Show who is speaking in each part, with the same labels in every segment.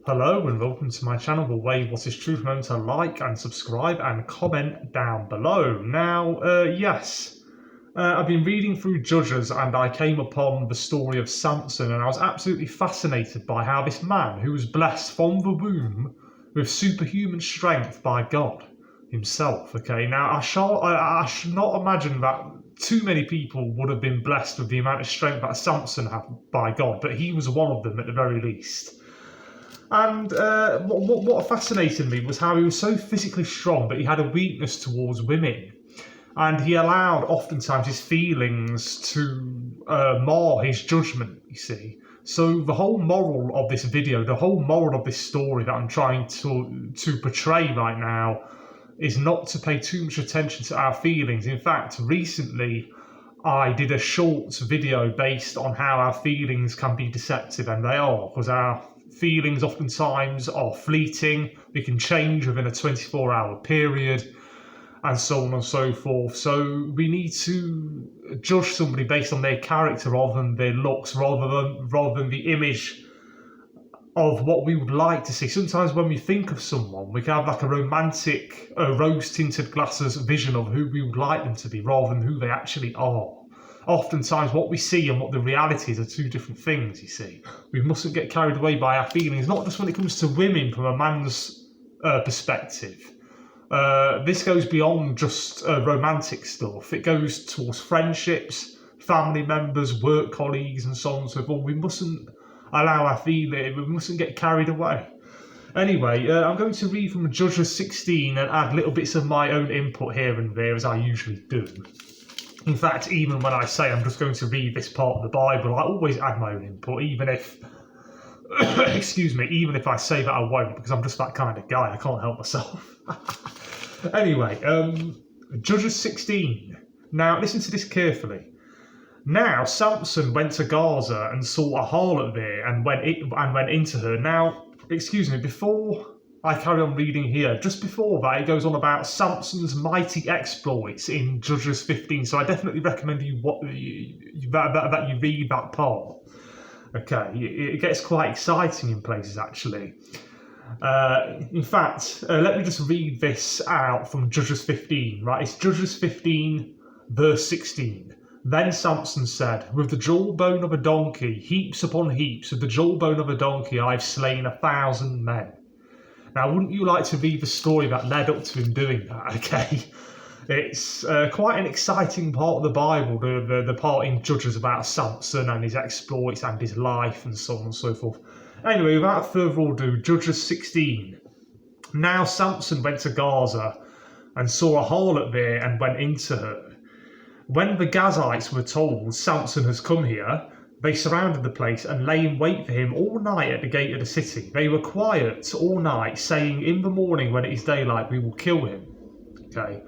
Speaker 1: Hello and welcome to my channel, The Way What Is Truth. Remember to like and subscribe and comment down below. Now, I've been reading through Judges and I came upon the story of Samson, and I was absolutely fascinated by how this man, who was blessed from the womb with superhuman strength by God himself, now I should not imagine that too many people would have been blessed with the amount of strength that Samson had by God, but he was one of them at the very least. And what fascinated me was how he was so physically strong, but he had a weakness towards women. And he allowed, oftentimes, his feelings to mar his judgment, you see. So the whole moral of this video, the whole moral of this story that I'm trying to portray right now is not to pay too much attention to our feelings. In fact, recently I did a short video based on how our feelings can be deceptive, and they are, because our feelings oftentimes are fleeting. They can change within a 24-hour period, and so on and so forth. So we need to judge somebody based on their character rather than their looks, rather than the image of what we would like to see. Sometimes when we think of someone, we can have like a romantic, rose-tinted glasses vision of who we would like them to be rather than who they actually are. Oftentimes what we see and what the reality is are two different things, you see. We mustn't get carried away by our feelings, not just when it comes to women from a man's perspective. This goes beyond just romantic stuff. It goes towards friendships, family members, work colleagues, and so on and so forth. We mustn't allow our feelings, we mustn't get carried away. Anyway, I'm going to read from Judges 16 and add little bits of my own input here and there, as I usually do. In fact, even when I say I'm just going to read this part of the Bible, I always add my own input, even if, excuse me, even if I say that I won't, because I'm just that kind of guy, I can't help myself. Anyway, Judges 16. Now, listen to this carefully. Now, Samson went to Gaza and saw a harlot there and went into her. Now, excuse me, before I carry on reading here, just before that, it goes on about Samson's mighty exploits in Judges 15. So I definitely recommend that you read that part. Okay, it gets quite exciting in places, actually. In fact, let me just read this out from Judges 15. Right, it's Judges 15, verse 16. Then Samson said, with the jawbone of a donkey, heaps upon heaps, with the jawbone of a donkey, I've slain 1,000 men. Now, wouldn't you like to read the story that led up to him doing that, okay? It's quite an exciting part of the Bible, the part in Judges about Samson and his exploits and his life and so on and so forth. Anyway, without further ado, Judges 16. Now Samson went to Gaza and saw a harlot there and went into her. When the Gazites were told, Samson has come here, they surrounded the place and lay in wait for him all night at the gate of the city. They were quiet all night, saying, in the morning when it is daylight, we will kill him. Okay.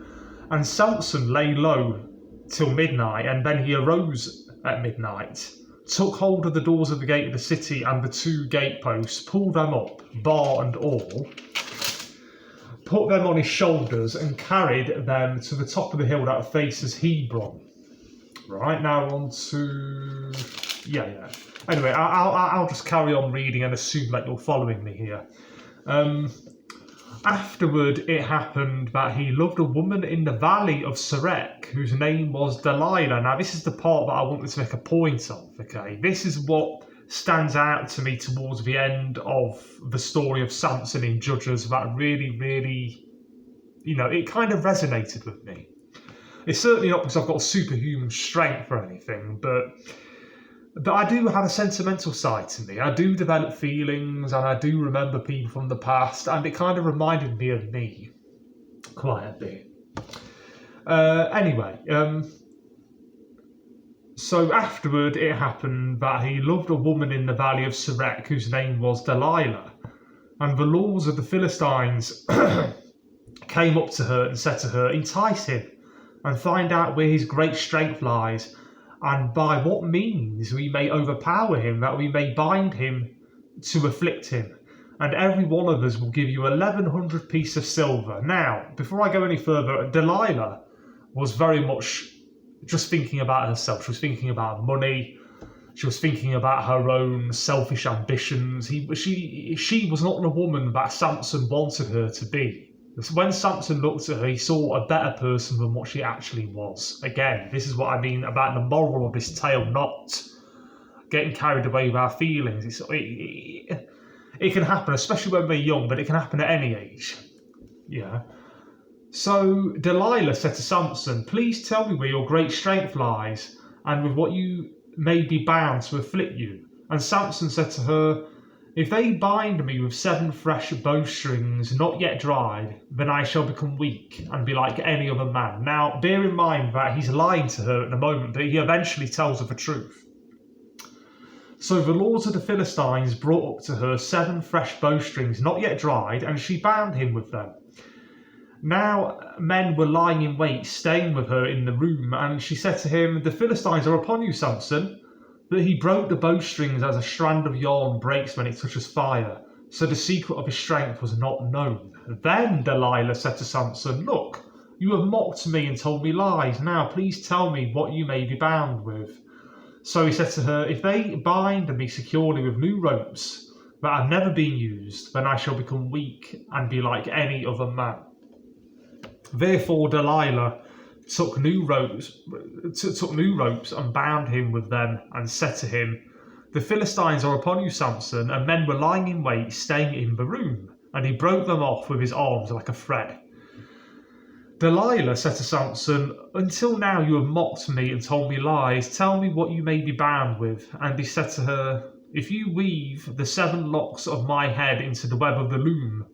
Speaker 1: And Samson lay low till midnight, and then he arose at midnight, took hold of the doors of the gate of the city and the two gateposts, pulled them up, bar and all, put them on his shoulders and carried them to the top of the hill that faces Hebron. Right, now on to... Yeah. Anyway, I'll just carry on reading and assume that you're following me here. Afterward, it happened that he loved a woman in the valley of Sorek, whose name was Delilah. Now, this is the part that I wanted to make a point of, okay? This is what stands out to me towards the end of the story of Samson in Judges that really, it kind of resonated with me. It's certainly not because I've got superhuman strength or anything, but I do have a sentimental side to me. I do develop feelings and I do remember people from the past, and it kind of reminded me of me quite a bit. So afterward it happened that he loved a woman in the valley of Sorek whose name was Delilah, and the lords of the Philistines came up to her and said to her, entice him and find out where his great strength lies, and by what means we may overpower him, that we may bind him to afflict him. And every one of us will give you 1,100 pieces of silver. Now, before I go any further, Delilah was very much just thinking about herself. She was thinking about money. She was thinking about her own selfish ambitions. She was not the woman that Samson wanted her to be. When Samson looked at her, he saw a better person than what she actually was. Again, this is what I mean about the moral of this tale, not getting carried away with our feelings. It can happen, especially when we're young, but it can happen at any age. Yeah. So Delilah said to Samson, "Please tell me where your great strength lies, and with what you may be bound to afflict you." And Samson said to her, "If they bind me with 7 fresh bowstrings not yet dried, then I shall become weak and be like any other man." Now, bear in mind that he's lying to her at the moment, but he eventually tells her the truth. So the lords of the Philistines brought up to her 7 fresh bowstrings not yet dried, and she bound him with them. Now men were lying in wait, staying with her in the room, and she said to him, "The Philistines are upon you, Samson." But he broke the bowstrings as a strand of yarn breaks when it touches fire, so the secret of his strength was not known. Then Delilah said to Samson, "Look, you have mocked me and told me lies. Now please tell me what you may be bound with." So he said to her, "If they bind me securely with new ropes that have never been used, then I shall become weak and be like any other man." Therefore Delilah took new ropes and bound him with them, and said to him, "The Philistines are upon you, Samson." And men were lying in wait, staying in the room, and he broke them off with his arms like a thread. Delilah said to Samson, "Until now you have mocked me and told me lies. Tell me what you may be bound with." And he said to her, "If you weave the 7 locks of my head into the web of the loom."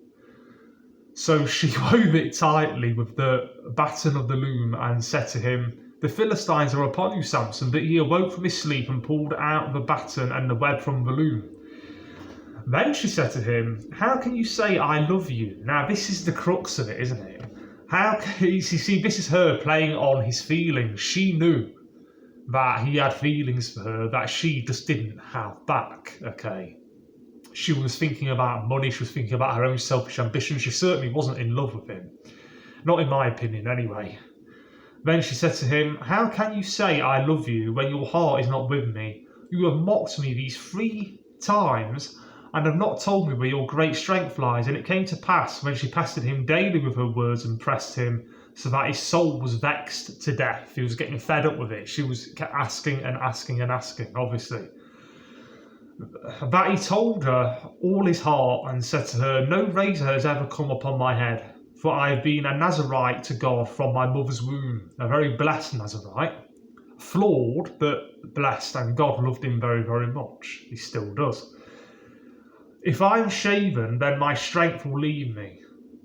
Speaker 1: So she wove it tightly with the batten of the loom, and said to him, "The Philistines are upon you, Samson." But he awoke from his sleep and pulled out the batten and the web from the loom. Then she said to him, "How can you say I love you?" Now this is the crux of it, isn't it? How can you see, this is her playing on his feelings. She knew that he had feelings for her that she just didn't have back, okay? She was thinking about money, she was thinking about her own selfish ambition. She certainly wasn't in love with him. Not in my opinion, anyway. Then she said to him, "How can you say I love you when your heart is not with me? You have mocked me these 3 times and have not told me where your great strength lies." And it came to pass, when she pestered him daily with her words and pressed him, so that his soul was vexed to death. He was getting fed up with it. She was asking and asking and asking, obviously. That he told her all his heart, and said to her, "No razor has ever come upon my head, for I have been a Nazarite to God from my mother's womb." A very blessed Nazarite. Flawed, but blessed, and God loved him very, very much. He still does. "If I am shaven, then my strength will leave me,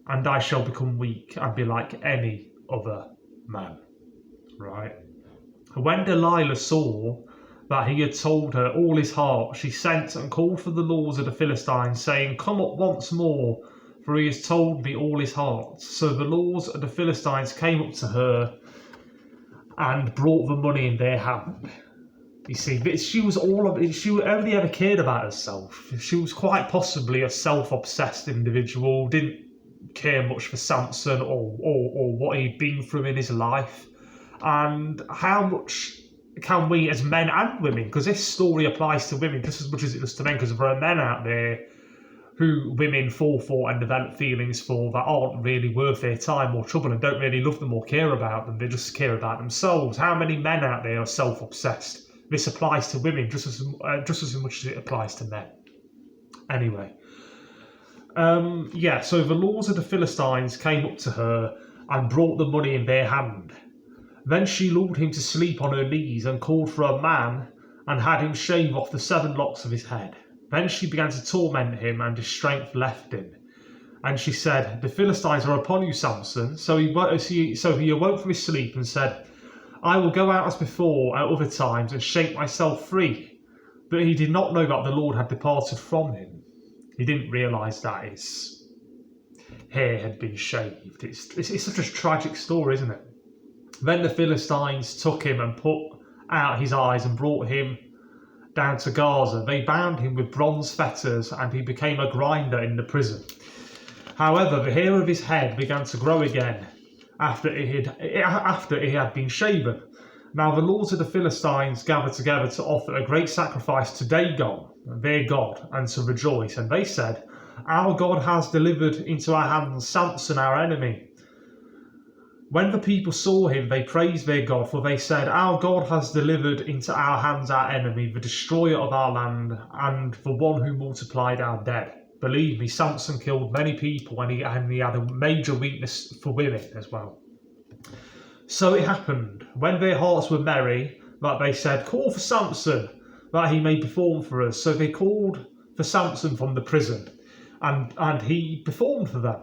Speaker 1: and I shall become weak and be like any other man." Right? When Delilah saw that he had told her all his heart, she sent and called for the lords of the Philistines, saying, "Come up once more, for he has told me all his heart." So the lords of the Philistines came up to her and brought the money in their hand. You see, but she only ever cared about herself. She was quite possibly a self-obsessed individual, didn't care much for Samson or what he'd been through in his life. And how much can we as men and women, because this story applies to women just as much as it does to men, because there are men out there who women fall for and develop feelings for that aren't really worth their time or trouble, and don't really love them or care about them, they just care about themselves. How many men out there are self-obsessed? This applies to women just as much as it applies to men. Anyway, so the lords of the Philistines came up to her and brought the money in their hand. Then she lulled him to sleep on her knees, and called for a man, and had him shave off the 7 locks of his head. Then she began to torment him, and his strength left him. And she said, "The Philistines are upon you, Samson." So he awoke from his sleep and said, "I will go out as before at other times and shake myself free." But he did not know that the Lord had departed from him. He didn't realise that his hair had been shaved. It's such a tragic story, isn't it? Then the Philistines took him and put out his eyes and brought him down to Gaza. They bound him with bronze fetters, and he became a grinder in the prison. However, the hair of his head began to grow again after it had been shaven, Now the lords of the Philistines gathered together to offer a great sacrifice to Dagon, their god, and to rejoice. And they said, "Our God has delivered into our hands Samson, our enemy." When the people saw him, they praised their God, for they said, "Our God has delivered into our hands our enemy, the destroyer of our land, and the one who multiplied our dead." Believe me, Samson killed many people, and he had a major weakness for women as well. So it happened, when their hearts were merry, that they said, "Call for Samson, that he may perform for us." So they called for Samson from the prison, and he performed for them.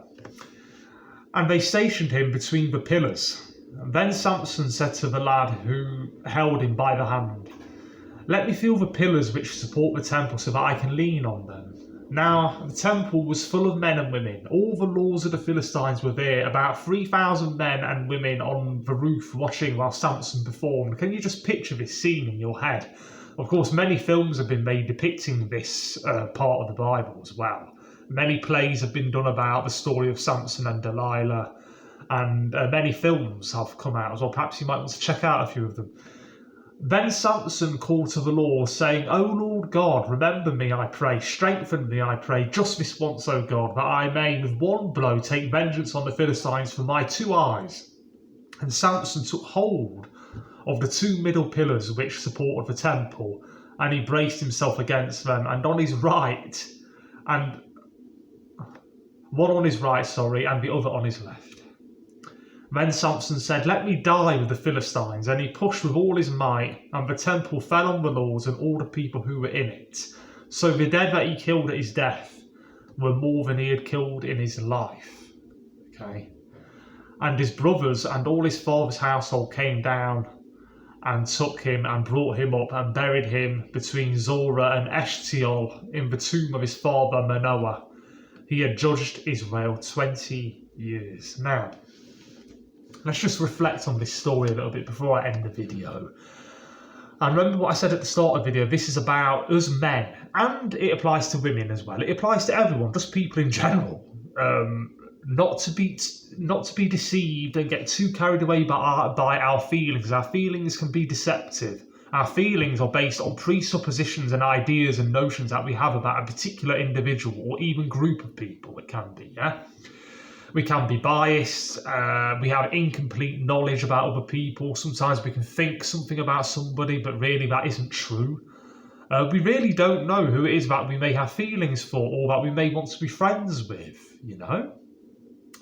Speaker 1: And they stationed him between the pillars. And then Samson said to the lad who held him by the hand, "Let me feel the pillars which support the temple so that I can lean on them." Now the temple was full of men and women. All the lords of the Philistines were there, about 3,000 men and women on the roof watching while Samson performed. Can you just picture this scene in your head? Of course, many films have been made depicting this part of the Bible as well. Many plays have been done about the story of Samson and Delilah, and many films have come out as well. Perhaps you might want to check out a few of them. Then Samson called to the Lord, saying, "O Lord God, remember me, I pray. Strengthen me, I pray, just this once, O God, that I may with one blow take vengeance on the Philistines for my 2 eyes." And Samson took hold of the 2 middle pillars which supported the temple, and he braced himself against them, and on his right, and one on his right, and the other on his left. Then Samson said, "Let me die with the Philistines." And he pushed with all his might, and the temple fell on the lords and all the people who were in it. So the dead that he killed at his death were more than he had killed in his life. Okay. And his brothers and all his father's household came down and took him and brought him up and buried him between Zorah and Eshtaol in the tomb of his father Manoah. He had judged Israel 20 years. Now, let's just reflect on this story a little bit before I end the video. And remember what I said at the start of the video, this is about us men, and it applies to women as well. It applies to everyone, just people in general. Not to be deceived and get too carried away by our feelings. Our feelings can be deceptive. Our feelings are based on presuppositions and ideas and notions that we have about a particular individual or even group of people. It can be, yeah? We can be biased, we have incomplete knowledge about other people. Sometimes we can think something about somebody, but really that isn't true. We really don't know who it is that we may have feelings for or that we may want to be friends with, you know?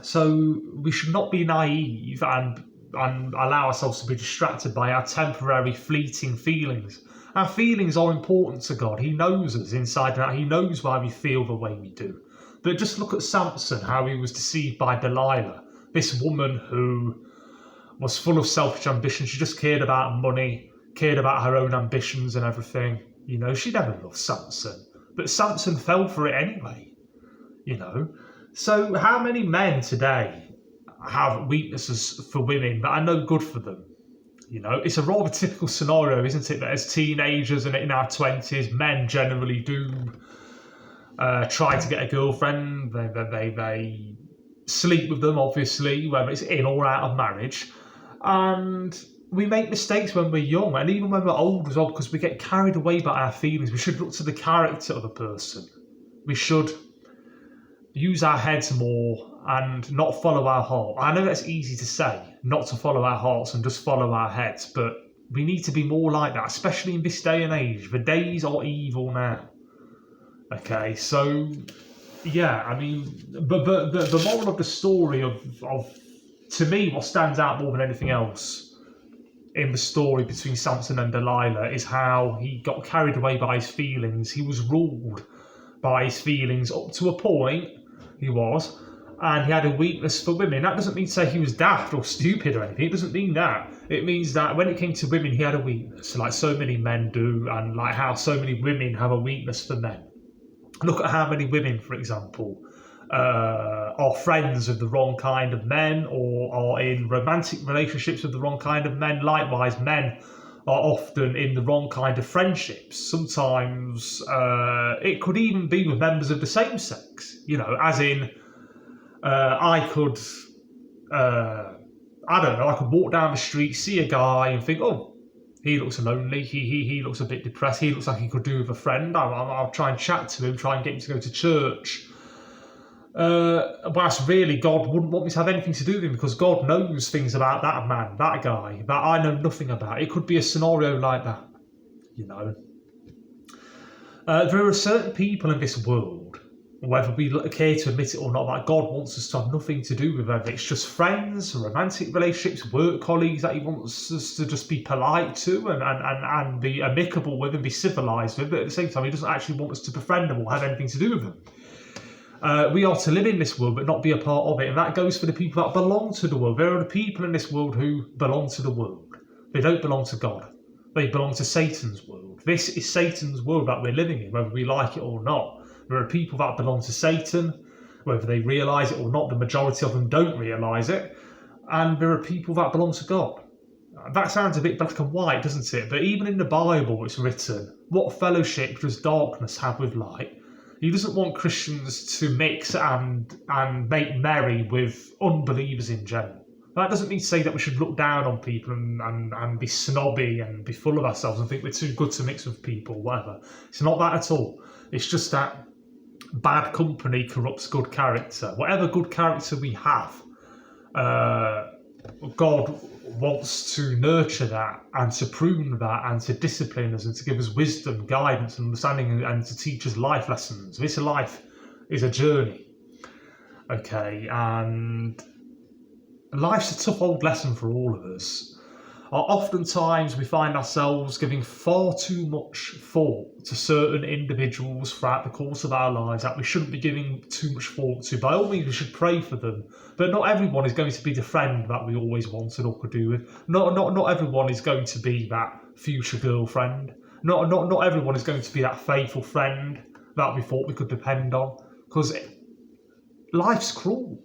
Speaker 1: So we should not be naive and allow ourselves to be distracted by our temporary, fleeting feelings. Our feelings are important to God. He knows us inside and out. He knows why we feel the way we do. But just look at Samson, how he was deceived by Delilah, this woman who was full of selfish ambition. She just cared about money, cared about her own ambitions and everything. You know, she never loved Samson. But Samson fell for it anyway, you know. So how many men today have weaknesses for women that are no good for them? You know, it's a rather typical scenario, isn't it, that as teenagers and in our 20s, men generally do try to get a girlfriend. They sleep with them, obviously, whether it's in or out of marriage. And we make mistakes when we're young and even when we're old as well, because we get carried away by our feelings. We should look to the character of a person. We should use our heads more and not follow our heart. I know that's easy to say, not to follow our hearts and just follow our heads, but we need to be more like that, especially in this day and age. The days are evil now. Okay, so yeah, I mean, but the moral of the story of to me, what stands out more than anything else in the story between Samson and Delilah is how he got carried away by his feelings. He was ruled by his feelings up to a point, he was, and he had a weakness for women. That doesn't mean to say he was daft or stupid or anything. It doesn't mean that. It means that when it came to women, he had a weakness, like so many men do, and like how so many women have a weakness for men. Look at how many women, for example, are friends with the wrong kind of men or are in romantic relationships with the wrong kind of men. Likewise, men are often in the wrong kind of friendships. Sometimes it could even be with members of the same sex, you know, as in I could, I don't know, I could walk down the street, see a guy and think, oh, He looks lonely. He looks a bit depressed. He looks like he could do with a friend. I'll try and chat to him, try and get him to go to church. Whilst really God wouldn't want me to have anything to do with him, because God knows things about that man, that guy, that I know nothing about. It could be a scenario like that, you know. There are certain people in this world, whether we care to admit it or not, that God wants us to have nothing to do with. Whether it's just friends, romantic relationships, work colleagues that he wants us to just be polite to and be amicable with and be civilised with, but at the same time he doesn't actually want us to befriend them or have anything to do with them. We are to live in this world but not be a part of it, and that goes for the people that belong to the world. There are the people in this world who belong to the world. They don't belong to God. They belong to Satan's world. This is Satan's world that we're living in, whether we like it or not. There are people that belong to Satan, whether they realise it or not. The majority of them don't realise it. And there are people that belong to God. That sounds a bit black and white, doesn't it? But even in the Bible it's written, what fellowship does darkness have with light? He doesn't want Christians to mix and make merry with unbelievers in general. That doesn't mean to say that we should look down on people and be snobby and be full of ourselves and think we're too good to mix with people, whatever. It's not that at all. It's just that bad company corrupts good character. Whatever good character we have, God wants to nurture that and to prune that and to discipline us and to give us wisdom, guidance and understanding and to teach us life lessons. This life is a journey. Okay, and life's a tough old lesson for all of us. Oftentimes we find ourselves giving far too much thought to certain individuals throughout the course of our lives that we shouldn't be giving too much thought to. By all means, we should pray for them, but not everyone is going to be the friend that we always wanted or could do with. Not everyone is going to be that future girlfriend. Not everyone is going to be that faithful friend that we thought we could depend on, because life's cruel.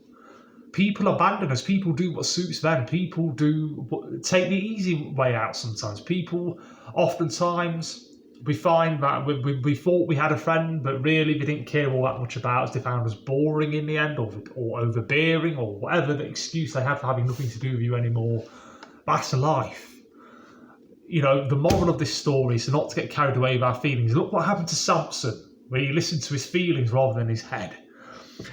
Speaker 1: People abandon us. People do what suits them. People take the easy way out sometimes. People, oftentimes, we find that we thought we had a friend, but really they didn't care all that much about us. They found us boring in the end, or overbearing, or whatever the excuse they had for having nothing to do with you anymore. That's life. You know, the moral of this story is not to get carried away with our feelings. Look what happened to Samson, where he listened to his feelings rather than his head.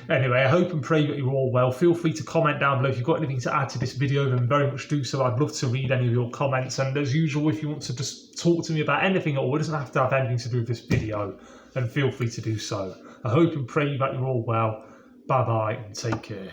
Speaker 1: Anyway, I hope and pray that you're all well. Feel free to comment down below if you've got anything to add to this video, then very much do so. I'd love to read any of your comments, and as usual, if you want to just talk to me about anything at all, it doesn't have to have anything to do with this video, then feel free to do so. I hope and pray that you're all well. Bye bye and take care.